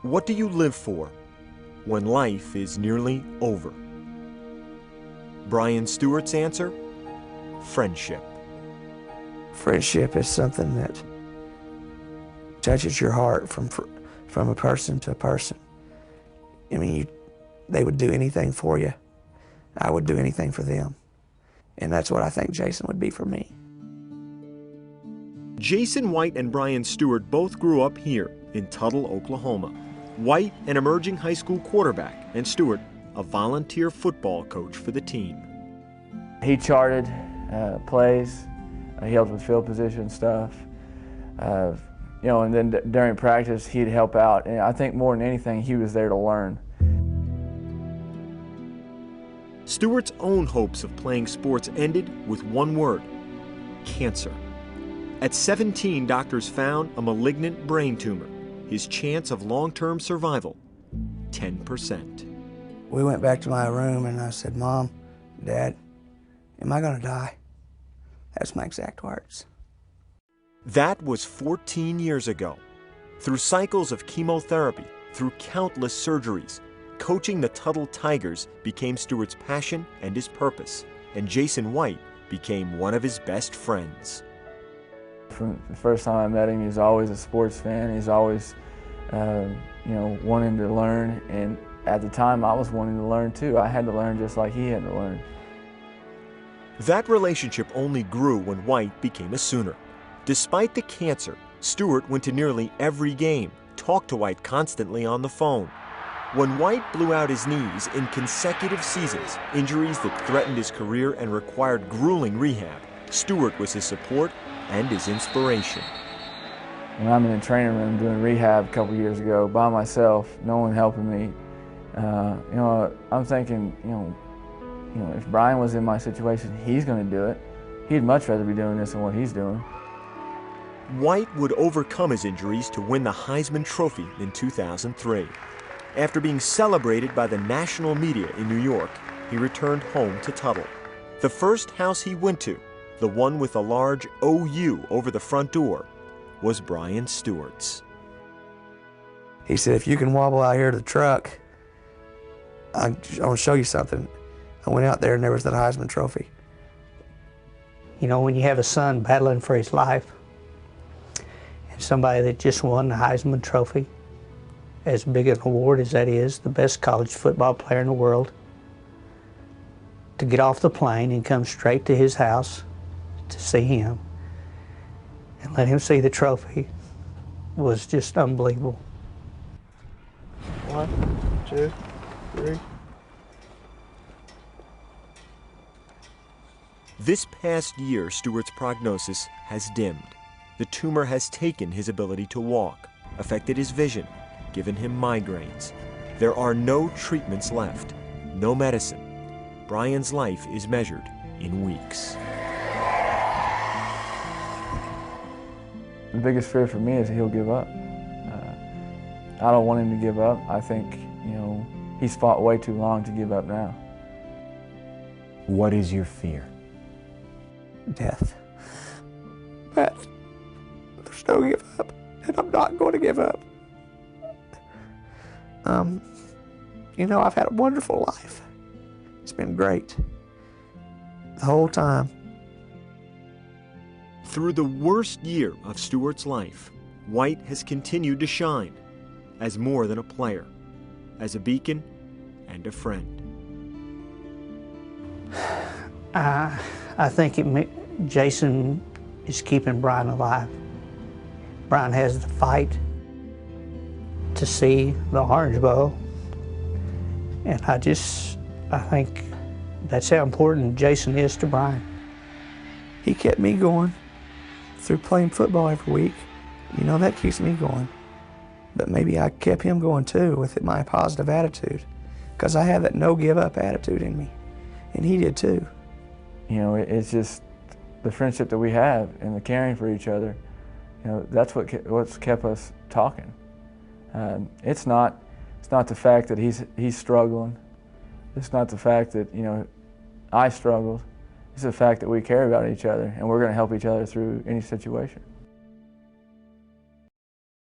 What do you live for when life is nearly over? Brian Stewart's answer? Friendship. Friendship is something that touches your heart from a person to a person. I mean, they would do anything for you. I would do anything for them. And that's what I think Jason would be for me. Jason White and Brian Stewart both grew up here in Tuttle, Oklahoma. White, an emerging high school quarterback, and Stewart, a volunteer football coach for the team. He charted plays. He helped with field position stuff. You know, and then during practice, he'd help out. And I think more than anything, he was there to learn. Stewart's own hopes of playing sports ended with one word: cancer. At 17, doctors found a malignant brain tumor. His chance of long-term survival, 10%. We went back to my room and I said, "Mom, Dad, am I gonna die?" That's my exact words. That was 14 years ago. Through cycles of chemotherapy, through countless surgeries, coaching the Tuttle Tigers became Stewart's passion and his purpose, and Jason White became one of his best friends. From the first time I met him, he was always a sports fan. He's always, you know, wanting to learn. And at the time, I was wanting to learn too. I had to learn just like he had to learn. That relationship only grew when White became a Sooner. Despite the cancer, Stewart went to nearly every game, talked to White constantly on the phone. When White blew out his knees in consecutive seasons, injuries that threatened his career and required grueling rehab, Stewart was his support and his inspiration. When I'm in the training room doing rehab a couple years ago by myself, no one helping me, you know, I'm thinking, you know, if Brian was in my situation, he's going to do it. He'd much rather be doing this than what he's doing. White would overcome his injuries to win the Heisman Trophy in 2003. After being celebrated by the national media in New York, he returned home to Tuttle. The first house he went to, the one with a large OU over the front door, was Brian Stewart's. He said, "If you can wobble out here to the truck, I want to show you something." I went out there and there was that Heisman Trophy. You know, when you have a son battling for his life, and somebody that just won the Heisman Trophy, as big an award as that is, the best college football player in the world, to get off the plane and come straight to his house to see him and let him see the trophy was just unbelievable. 1, 2, 3. This past year, Stewart's prognosis has dimmed. The tumor has taken his ability to walk, affected his vision, given him migraines. There are no treatments left, no medicine. Brian's life is measured in weeks. The biggest fear for me is he'll give up. I don't want him to give up. I think, you know, he's fought way too long to give up now. What is your fear? Death. But there's no give up, and I'm not going to give up. You know, I've had a wonderful life. It's been great the whole time. Through the worst year of Stewart's life, White has continued to shine as more than a player, as a beacon and a friend. I think Jason is keeping Brian alive. Brian has the fight to see the Orange Bowl, and I think that's how important Jason is to Brian. He kept me going through playing football every week. You know, that keeps me going. But maybe I kept him going too with my positive attitude, because I have that no give up attitude in me, and he did too. You know, it's just the friendship that we have and the caring for each other. You know, that's what's kept us talking. It's not the fact that he's struggling. It's not the fact that, you know, I struggled. It's the fact that we care about each other and we're going to help each other through any situation.